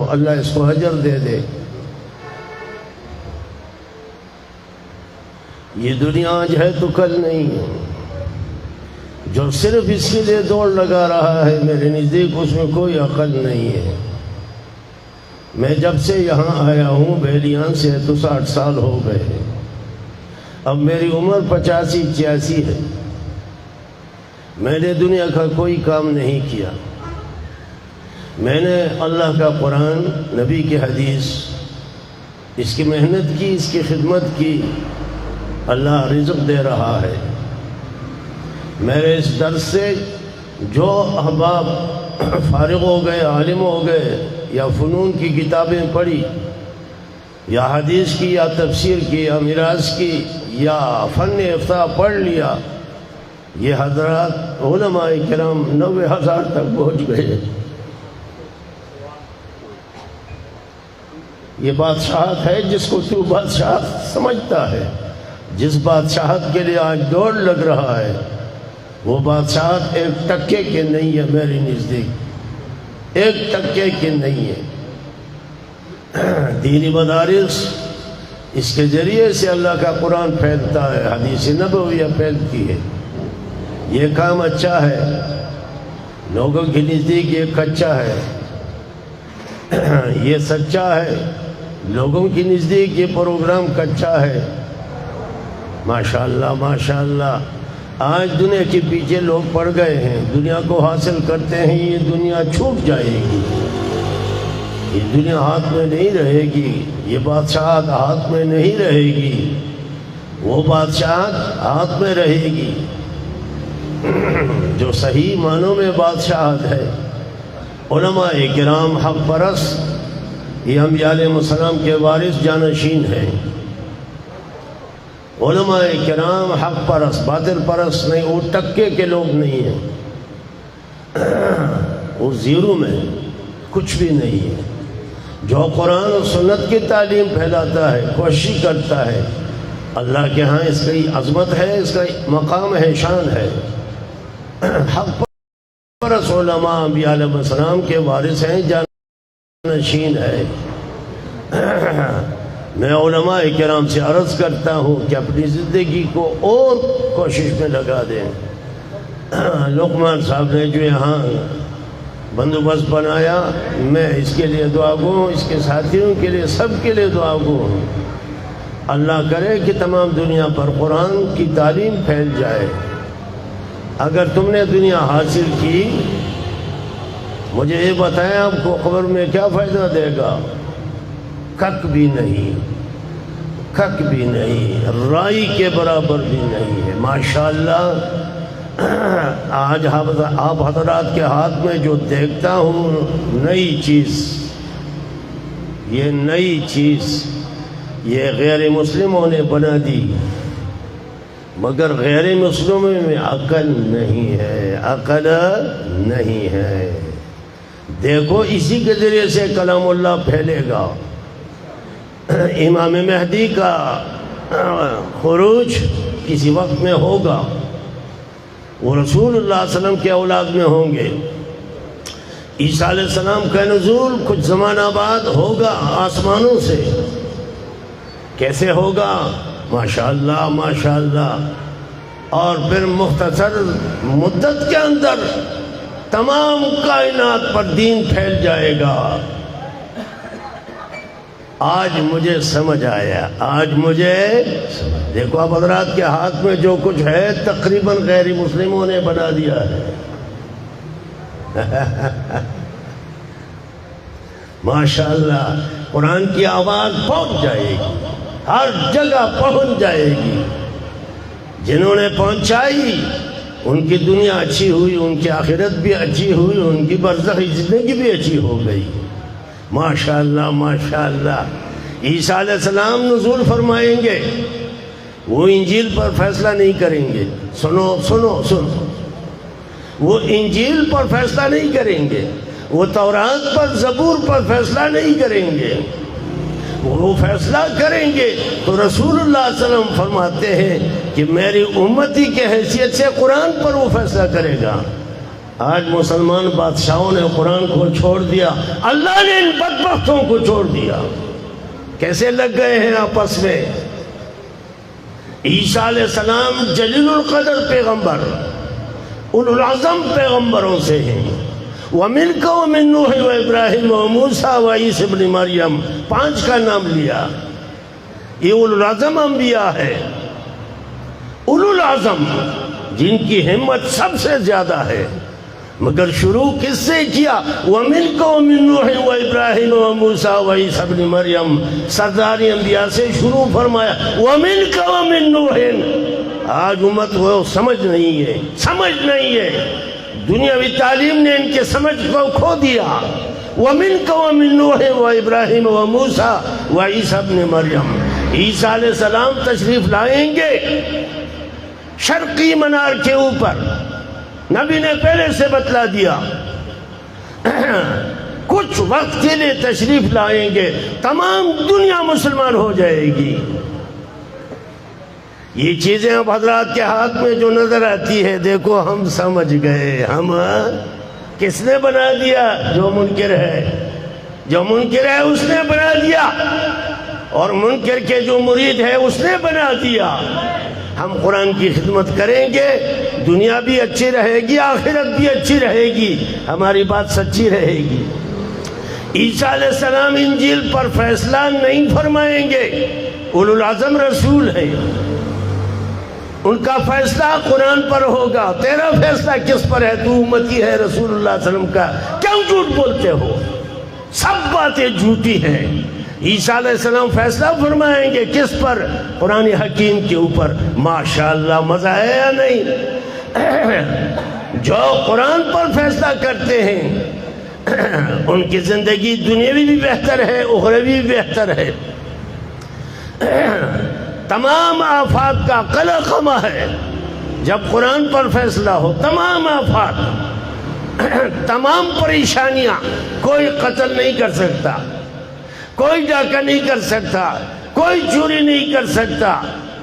اللہ اس کو اجر دے دے۔ یہ دنیا آج ہے تو کل نہیں ہے۔ جو صرف اس کے لیے دوڑ لگا رہا ہے میرے نزدیک اس میں کوئی عقل نہیں ہے۔ میں جب سے یہاں آیا ہوں بیلیان سے تو 60 سال ہو گئے ہیں۔ اب میری عمر 85-86 ہے۔ میں نے دنیا کا کوئی کام نہیں کیا۔ میں نے اللہ کا قرآن، نبی کی حدیث، اس کی محنت کی، اس کی خدمت کی۔ اللہ رزق دے رہا ہے۔ میرے اس درس سے جو احباب فارغ ہو گئے، عالم ہو گئے، یا فنون کی کتابیں پڑھی، یا حدیث کی، یا تفسیر کی، یا میراث کی، یا فن افتاء پڑھ لیا، یہ حضرات علماء کرام 90,000 تک پہنچ گئے۔ یہ بادشاہت ہے جس کو تو بادشاہت سمجھتا ہے۔ جس بادشاہت کے لیے آج دوڑ لگ رہا ہے وہ بادشاہت 1 ٹکے کے نہیں ہے میری نزدیک، 1 ٹکے کے نہیں ہے۔ دینی مدارس، اس کے ذریعے سے اللہ کا قرآن پھیلتا ہے، حدیث نبویہ پھیلتی ہے۔ یہ کام اچھا ہے، لوگوں کے نزدیک یہ کچا ہے، یہ سچا ہے، لوگوں کے نزدیک یہ پروگرام کچا ہے۔ ماشاءاللہ ماشاءاللہ، آج دنیا کے پیچھے لوگ پڑ گئے ہیں، دنیا کو حاصل کرتے ہیں۔ یہ دنیا چھوٹ جائے گی، یہ دنیا ہاتھ میں نہیں رہے گی، یہ بادشاہت ہاتھ میں نہیں رہے گی، وہ بادشاہت ہاتھ میں رہے گی جو صحیح معنوں میں بادشاہت ہے۔ علماء کرام حق پرست، یہ انبیاء علیہ السلام کے وارث جانشین ہیں۔ علماء کرام حق پرست، باطل پرست نہیں، وہ ٹکے کے لوگ نہیں ہیں، وہ زیرو میں کچھ بھی نہیں ہے۔ جو قرآن و سنت کی تعلیم پھیلاتا ہے، کوشش کرتا ہے، اللہ کے ہاں اس کی عظمت ہے، اس کا مقام ہے، شان ہے۔ حق پرست علماء انبیاء علیہ السلام کے وارث ہیں، جانشین ہے۔ میں علماء کرام سے عرض کرتا ہوں کہ اپنی زندگی کو اور کوشش میں لگا دیں۔ لقمان صاحب نے جو یہاں بندوبست بنایا، میں اس کے لیے دعا گو ہوں، اس کے ساتھیوں کے لیے، سب کے لیے دعا گو ہوں۔ اللہ کرے کہ تمام دنیا پر قرآن کی تعلیم پھیل جائے۔ اگر تم نے دنیا حاصل کی، مجھے یہ بتائیں آپ کو قبر میں کیا فائدہ دے گا؟ کک بھی نہیں، کک بھی نہیں، رائی کے برابر بھی نہیں ہے۔ ماشاءاللہ آج آپ حضرات کے ہاتھ میں جو دیکھتا ہوں نئی چیز، یہ نئی چیز، یہ غیر مسلموں نے بنا دی، مگر غیر مسلموں میں عقل نہیں ہے، عقل نہیں ہے۔ دیکھو اسی کے ذریعے سے کلام اللہ پھیلے گا۔ امام مہدی کا خروج کسی وقت میں ہوگا، وہ رسول اللہ صلی اللہ علیہ وسلم کے اولاد میں ہوں گے۔ عیسیٰ علیہ السلام کا نزول کچھ زمانہ بعد ہوگا آسمانوں سے۔ کیسے ہوگا؟ ماشاءاللہ ماشاءاللہ، اور پھر مختصر مدت کے اندر تمام کائنات پر دین پھیل جائے گا۔ آج مجھے سمجھ آیا، آج مجھے دیکھو اب حضرات کے ہاتھ میں جو کچھ ہے تقریباً غیر مسلموں نے بنا دیا ہے۔ ماشاءاللہ قرآن کی آواز پہنچ جائے گی، ہر جگہ پہنچ جائے گی۔ جنہوں نے پہنچائی ان کی دنیا اچھی ہوئی، ان کی آخرت بھی اچھی ہوئی، ان کی برزخی زندگی بھی اچھی ہو گئی۔ ماشاءاللہ ماشاءاللہ۔ عیسیٰ علیہ السلام نزول فرمائیں گے، وہ انجیل پر فیصلہ نہیں کریں گے۔ سنو سنو سنو، وہ انجیل پر فیصلہ نہیں کریں گے، وہ تورات پر، زبور پر فیصلہ نہیں کریں گے۔ وہ فیصلہ کریں گے تو رسول اللہ صلی اللہ علیہ وسلم فرماتے ہیں کہ میری امتی کے حیثیت سے قرآن پر وہ فیصلہ کرے گا۔ آج مسلمان بادشاہوں نے قرآن کو چھوڑ دیا، اللہ نے ان بدبختوں کو چھوڑ دیا۔ کیسے لگ گئے ہیں آپس میں۔ عیسیٰ علیہ السلام جلیل القدر پیغمبر، اولو العظم پیغمبروں سے ہیں۔ وَمِنْكَ وَمِنْ نُوحٍ وَإِبْرَاهِيمَ وَمُوسَىٰ وَعِيسَىٰ ابْنِ مریم، 5 کا نام لیا۔ یہ اولو العظم انبیاء ہے، اولو العظم جن کی ہمت سب سے زیادہ ہے، مگر شروع کس سے کیا؟ وَمِنْكَ وَمِنْ نُوحٍ وَإِبْرَاهِيمَ وَمُوسَىٰ وَعِيسَىٰ ابْنِ مریم، سرداری انبیاء سے شروع فرمایا۔ وَمِنْكَ وَمِنْ نُوحٍ، آج امت وہ سمجھ نہیں ہے، دنیاوی تعلیم نے ان کے سمجھ کو کھو دیا۔ وَمِنْكَ وَمِنْ نُوحٍ وَإِبْرَاهِيمَ وَمُوسَىٰ وَعِيسَىٰ ابْنِ مریم، عیسیٰ علیہ السلام تشریف لائیں گے شرقی منار کے اوپر، نبی نے پہلے سے بتلا دیا، کچھ وقت کے لیے تشریف لائیں گے، تمام دنیا مسلمان ہو جائے گی۔ یہ چیزیں اب حضرات کے ہاتھ میں جو نظر آتی ہے، دیکھو ہم سمجھ گئے، ہم کس نے بنا دیا؟ جو منکر ہے اس نے بنا دیا، اور منکر کے جو مرید ہے اس نے بنا دیا۔ ہم قرآن کی خدمت کریں گے، دنیا بھی اچھی رہے گی، آخرت بھی اچھی رہے گی، ہماری بات سچی رہے گی۔ عیسیٰ علیہ السلام انجیل پر فیصلہ نہیں فرمائیں گے، اولو العظم رسول ہیں، ان کا فیصلہ قرآن پر ہوگا۔ تیرا فیصلہ کس پر ہے؟ تو امتی ہے رسول اللہ صلی اللہ علیہ وسلم کا، کیوں جھوٹ بولتے ہو؟ سب باتیں جھوٹی ہیں۔ عیسیٰ علیہ السلام فیصلہ فرمائیں گے کس پر؟ قرآن حکیم کے اوپر۔ ماشاءاللہ، مزہ ہے یا نہیں؟ جو قرآن پر فیصلہ کرتے ہیں ان کی زندگی دنیاوی بھی بہتر ہے، اخروی بھی بہتر ہے۔ تمام آفات کا قلقمہ ہے جب قرآن پر فیصلہ ہو، تمام آفات، تمام پریشانیاں۔ کوئی قتل نہیں کر سکتا، کوئی ڈاکہ نہیں کر سکتا، کوئی چوری نہیں کر سکتا،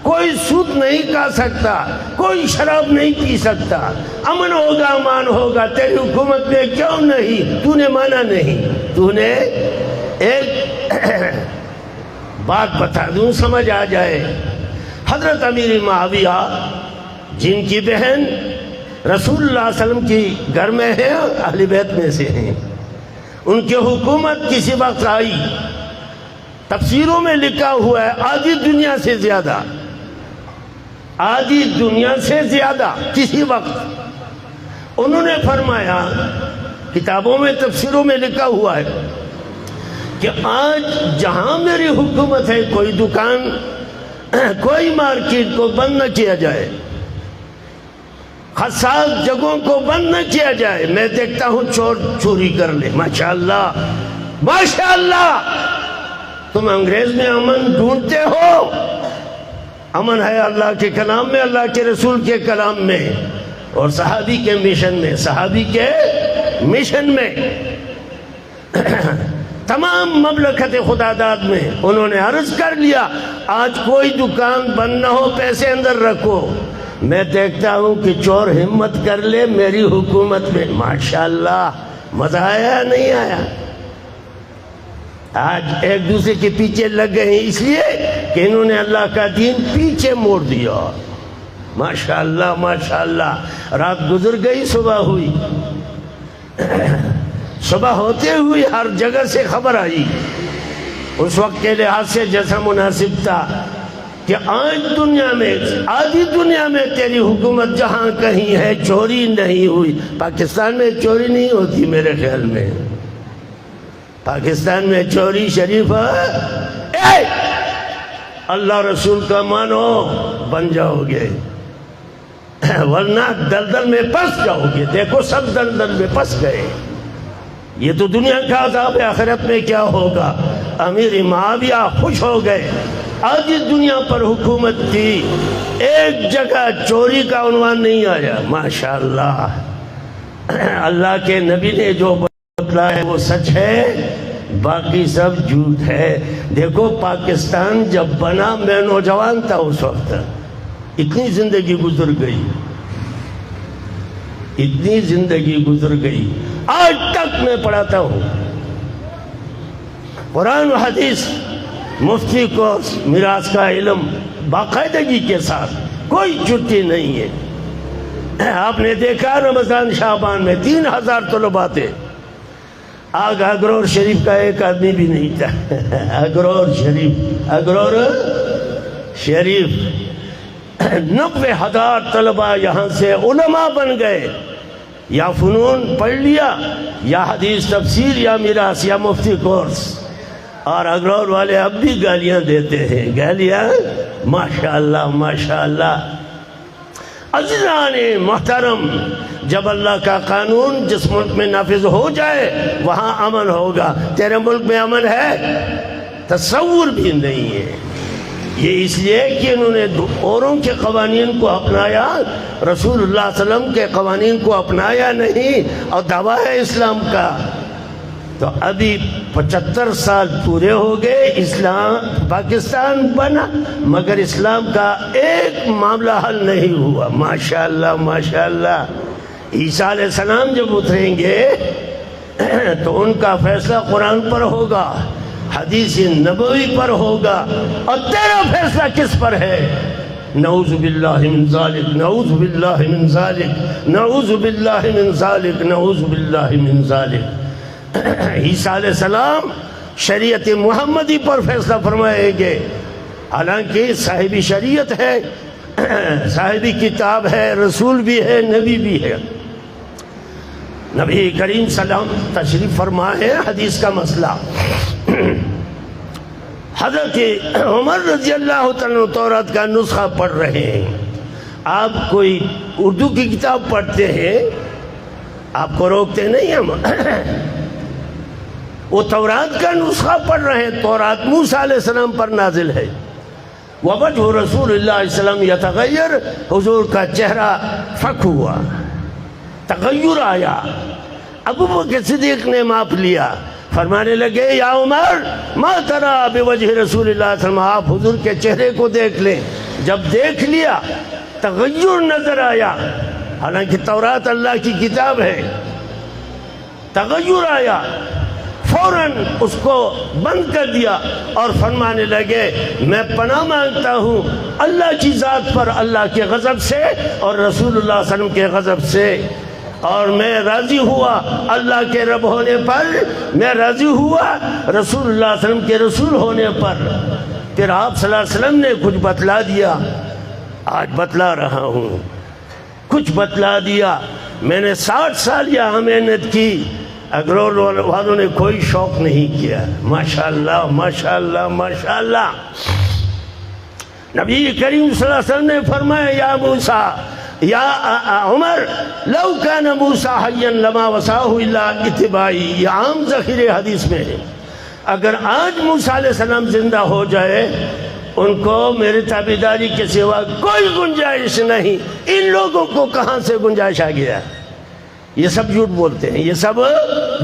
کوئی سود نہیں کھا سکتا، کوئی شراب نہیں پی سکتا۔ امن ہوگا، امان ہوگا۔ تیری حکومت میں کیوں نہیں؟ تو نے مانا نہیں۔ تو نے ایک بات بتا دوں سمجھ آ جائے۔ حضرت امیر معاویہ جن کی بہن رسول اللہ صلی اللہ علیہ وسلم کی گھر میں ہے، اہل بیت میں سے ہیں، ان کی حکومت کسی وقت آئی، تفسیروں میں لکھا ہوا ہے آدھی دنیا سے زیادہ، آدھی دنیا سے زیادہ کسی وقت۔ انہوں نے فرمایا، کتابوں میں تفسیروں میں لکھا ہوا ہے کہ آج جہاں میری حکومت ہے، کوئی دکان، کوئی مارکیٹ کو بند نہ کیا جائے، حساس جگہوں کو بند نہ کیا جائے۔ میں دیکھتا ہوں چور چوری کر لے۔ ماشاءاللہ، ماشاءاللہ، تم انگریز میں امن ڈھونڈتے ہو، امن ہے اللہ کے کلام میں، اللہ کے رسول کے کلام میں، اور صحابی کے مشن میں، صحابی کے مشن میں، تمام مملکت خدا داد میں۔ انہوں نے عرض کر لیا آج کوئی دکان بند نہ ہو، پیسے اندر رکھو۔ میں دیکھتا ہوں کہ چور ہمت کر لے میری حکومت میں۔ ماشاءاللہ، مزہ آیا نہیں آیا؟ آج ایک دوسرے کے پیچھے لگ گئے ہیں، اس لیے کہ انہوں نے اللہ کا دین پیچھے موڑ دیا۔ ماشاءاللہ، ماشاءاللہ۔ رات گزر گئی، صبح ہوئی، صبح ہوتے ہوئی ہر جگہ سے خبر آئی، اس وقت کے لحاظ سے جیسا مناسب تھا، کہ آج دنیا میں، آدھی دنیا میں تیری حکومت جہاں کہیں ہے، چوری نہیں ہوئی۔ پاکستان میں چوری نہیں ہوتی میرے خیال میں، پاکستان میں چوری شریف ہے۔ اللہ رسول کا مانو، بن جاؤ گے، ورنہ دلدل میں پس جاؤ گے۔ دیکھو سب دلدل میں پس گئے۔ یہ تو دنیا کا عذاب ہے، آخرت میں کیا ہوگا؟ امیر معاویہ خوش ہو گئے، آدھی دنیا پر حکومت تھی، ایک جگہ چوری کا عنوان نہیں آیا۔ ماشاءاللہ، اللہ کے نبی نے جو بتلا ہے وہ سچ ہے، باقی سب جھوٹ ہے۔ دیکھو پاکستان جب بنا، میں نوجوان تھا اس وقت، اتنی زندگی گزر گئی، اتنی زندگی گزر گئی، آج تک میں پڑھاتا ہوں قرآن و حدیث، مفتی کورس، میراث کا علم باقاعدگی کے ساتھ، کوئی چھٹی نہیں ہے۔ آپ نے دیکھا رمضان شعبان میں 3000 طلباء تھے۔ آگ اگرور شریف کا ایک آدمی بھی نہیں تھا۔ اگرور شریف 90,000 طلباء یہاں سے علماء بن گئے، یا فنون پڑھ لیا، یا حدیث تفسیر، یا میراث، یا مفتی کورس۔ اور اگرور والے اب بھی گالیاں دیتے ہیں، گالیاں، ماشاءاللہ ماشاءاللہ۔ عزیزان محترم، جب اللہ کا قانون جس ملک میں نافذ ہو جائے وہاں امن ہوگا۔ تیرے ملک میں امن ہے؟ تصور بھی نہیں ہے۔ یہ اس لیے کہ انہوں نے اوروں کے قوانین کو اپنایا، رسول اللہ صلی اللہ علیہ وسلم کے قوانین کو اپنایا نہیں، اور دعویٰ ہے اسلام کا۔ تو ابھی 75 سال پورے ہو گئے، اسلام پاکستان بنا، مگر اسلام کا ایک معاملہ حل نہیں ہوا۔ ماشاءاللہ ماشاءاللہ۔ عیسیٰ علیہ السلام جب اتریں گے تو ان کا فیصلہ قرآن پر ہوگا، حدیث نبوی پر ہوگا، اور تیرا فیصلہ کس پر ہے؟ نعوذ باللہ من ذالک، نعوذ باللہ من ذالک، نعوذ باللہ من ذالک، نعوذ باللہ من ذالک۔ عیسیٰ علیہ السلام شریعت محمدی پر فیصلہ فرمائیں گے، حالانکہ صاحبی شریعت ہے، صاحبی کتاب ہے، رسول بھی ہے، نبی بھی ہے۔ نبی کریم صلی اللہ علیہ وسلم تشریف فرما ہے، حدیث کا مسئلہ۔ حضرت عمر رضی اللہ تعالیٰ تورات کا نسخہ پڑھ رہے ہیں۔ آپ کوئی اردو کی کتاب پڑھتے ہیں، آپ کو روکتے نہیں ہم، وہ تورات کا نسخہ پڑھ رہے ہیں۔ تورات موسیٰ علیہ السلام پر نازل ہے۔ وَوَجْهُ رسول اللہ علیہ السلام یتغیر، حضور کا چہرہ فک ہوا، تغیر آیا۔ ابو بکر صدیق نے ماپ لیا، فرمانے لگے یا عمر ما ترى بوجہ رسول اللہ صلی اللہ علیہ وسلم، آپ حضور کے چہرے کو دیکھ لیں۔ جب دیکھ لیا تغیر نظر آیا، حالانکہ تورات اللہ کی کتاب ہے، تغیر آیا، فوراً اس کو بند کر دیا اور فرمانے لگے میں پناہ مانگتا ہوں اللہ کی ذات پر، اللہ کے غضب سے اور رسول اللہ صلی اللہ علیہ وسلم کے غضب سے، اور میں راضی ہوا اللہ کے رب ہونے پر، میں راضی ہوا رسول اللہ صلی اللہ علیہ وسلم کے رسول ہونے پر۔ پھر آپ صلی اللہ علیہ وسلم نے کچھ بتلا دیا، آج بتلا رہا ہوں، کچھ بتلا دیا۔ میں نے 60 سال یہاں محنت کی، اگرور والوں نے کوئی شوق نہیں کیا۔ ماشاءاللہ ماشاءاللہ ماشاءاللہ۔ نبی کریم صلی اللہ علیہ وسلم نے فرمایا یا موسیٰ، یا عمر لو کان موسیٰ حیا لما وسعہ الا اتباعی، یہ عام ذخیرے حدیث میں ہے۔ اگر آج موسیٰ علیہ السلام زندہ ہو جائے، ان کو میرے تابعداری کے سوا کوئی گنجائش نہیں۔ ان لوگوں کو کہاں سے گنجائش آ گیا؟ یہ سب جھوٹ بولتے ہیں، یہ سب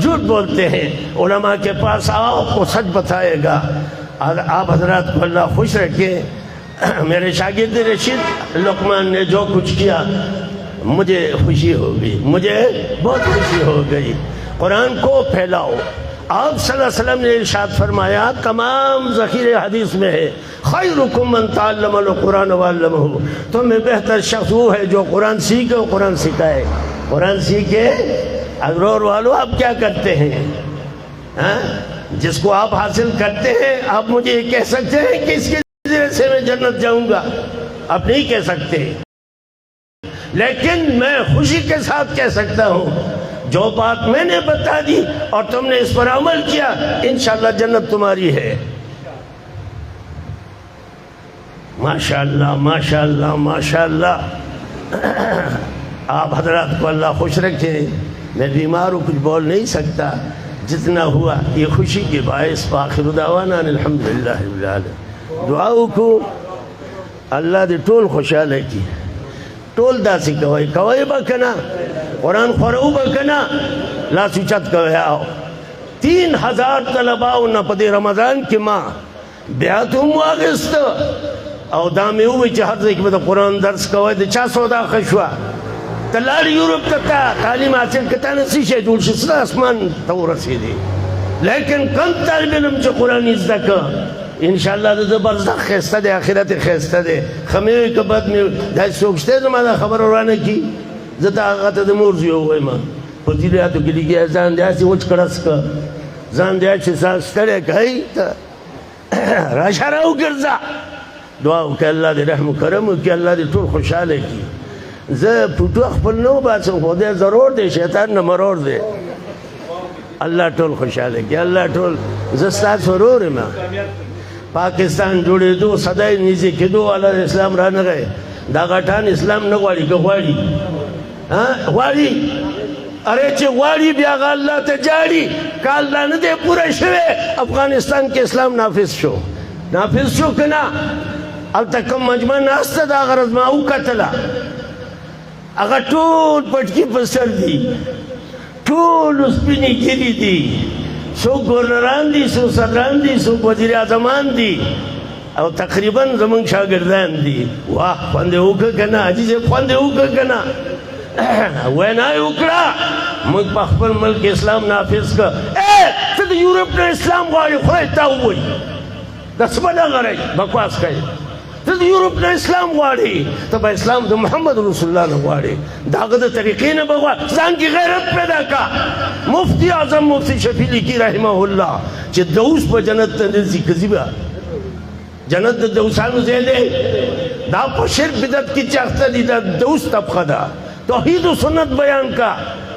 جھوٹ بولتے ہیں۔ علماء کے پاس آؤ، کو سچ بتائے گا۔ آپ حضرات کو اللہ خوش رکھے۔ میرے شاگرد رشید لقمان نے جو کچھ کیا، مجھے خوشی ہو گئی، مجھے بہت خوشی ہو گئی۔ قرآن کو پھیلاؤ۔ آپ صلی اللہ علیہ وسلم نے ارشاد فرمایا، تمام ذخیرے حدیث میں ہے، خیرکم من تعلم القرآن وعلمہ، تم میں بہتر شخص وہ ہے جو قرآن سیکھے اور قرآن سکھائے۔ قرآن سیکھے۔ اگرور والو آپ کیا کرتے ہیں؟ جس کو آپ حاصل کرتے ہیں، آپ مجھے یہ کہہ سکتے ہیں کہ اس کے ذریعے سے میں جنت جاؤں گا؟ آپ نہیں کہہ سکتے، لیکن میں خوشی کے ساتھ کہہ سکتا ہوں جو بات میں نے بتا دی اور تم نے اس پر عمل کیا، انشاءاللہ جنت تمہاری ہے۔ ماشاءاللہ ماشاءاللہ ماشاءاللہ۔ آپ حضرات کو اللہ خوش رکھے۔ میں بیمار ہوں، کچھ بول نہیں سکتا، جتنا ہوا یہ خوشی کے باعث۔ آخر دعوانا الحمدللہ رب العالمین۔ دعاؤں کو اللہ دے ٹول خوشحال کی، ٹول دا سی کوئی کوئی بکنا قرآن خورو بکنا لا سوچت کوئی آؤ۔ 3000 طلباؤں نا پدے رمضان کی ماں بیعتوں واغست او دامی ہوئی چاہت سے کہ قرآن درس کوئی دے چا سودا خشوا ته لاړ یورپ ته تا تعلیم حاصل کړه تا نه څه شی جوړ شي څه اسمان ته ورسېدې لیکن کم طالب علم چې قرآن زده کړه انشاءالله د برزخ ښایسته دی آخرت یې ښایسته دی ښه مې وي که بد مې وي داسې څوک شته زما دا خبره ورانه کړي زه ته هغه ته د مور زوی ووایم په تیلیاتو کې لګیا ځان دې هسې وچ کړس که ځان دې چې ځان ستړی کوي ته راشه راوګرځه دعا وکړه الله دې رحم و کرم وکړي الله دې ټول خوشحاله کړي زه پوټو خپل نه وباسم خو دی ضرور دی شیطان نه مرور دی الله ټول خوشحاله کړي الله ټول زه ستاسو ورور یم پاکستان جوړېدو صدای نږدې کېدو والا اسلام رانغی دا غټان اسلام نه غواړي که غواړي غواړي اره چې غواړي بیا هغه الله ته جاړي که الله نه دی پوره شوی افغانستان کې اسلام نافذ شو نافذ شو که نه هلته کوم مجمع ناسته ده هغه ورځ ما وکتله هغه ټول پټکي په سر دي ټول سپینې ږیرې دي څوک ګورنران دي څوک صدران دي څوک وزیر اعظمان دي او تقریبا زمونږ شاګردان دي واه خوند یې وکړه که نه حاجي صاحب خوند یې وکړه که نه وینا یې وکړه موږ په خپل ملک اسلام نافذ کړه ته د یورپ نه اسلام غواړې خدای تا ووایي دا څه به نه غړئ بکواس کوئ ته د یورپ نه اسلام غواړې ته به اسلام د محمد رسول الله نه غواړې د هغه د طریقې نه به غواړې ځان کې غیرت پیدا کا مفتی اعظم مفتی شفیع لیکي رحمه الله چې دوس په جنت ته نه ځي که ځي به جنت د دوسانو ځای دی دا په شرک بدعت کې چې اخته دي دا دوس طبقه ده توحید و سنت بیان کا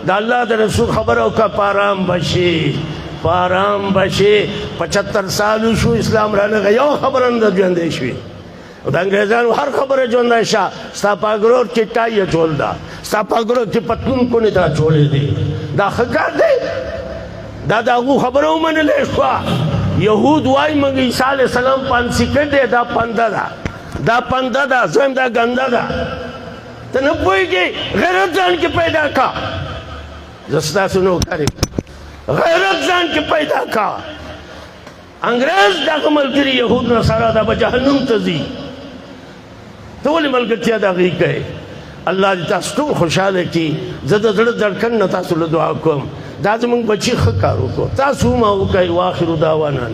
دا الله د رسول خبره وکړه پارام بشي پارام بشي 75 سال شو اسلام رانغی یو خبره نه ژوندی شوي د انګریزانو هر خبره ژوندی شه ستا په اګرور کې ټای یې چول ده ستا په اګرور کې پتلون کو نه دا چولې دی دا ښه کار دی دا د هغو خبره ومنلی شوه یهود وایي موږ عیسی علیه السلام پانسیکه دی دا پنده ده دا پنده ده زم دا ګنده ده ته نه پوهېږې غیرت ځان کې پیدا کا زه ستاسو نوکر یم غیرت ځان کې پیدا کا انګریز دغه ملګري یهود نصارا دا به جهنم ته ځي ته ولې ملګرتیا د هغې کوې الله دې تاسو ټول خوشحاله کړي زه د زړه دړکن نه تاسو له دعا کوم دا زموږ بچي ښه کار وکړو تاسو هم وکړئ واخر دعوانا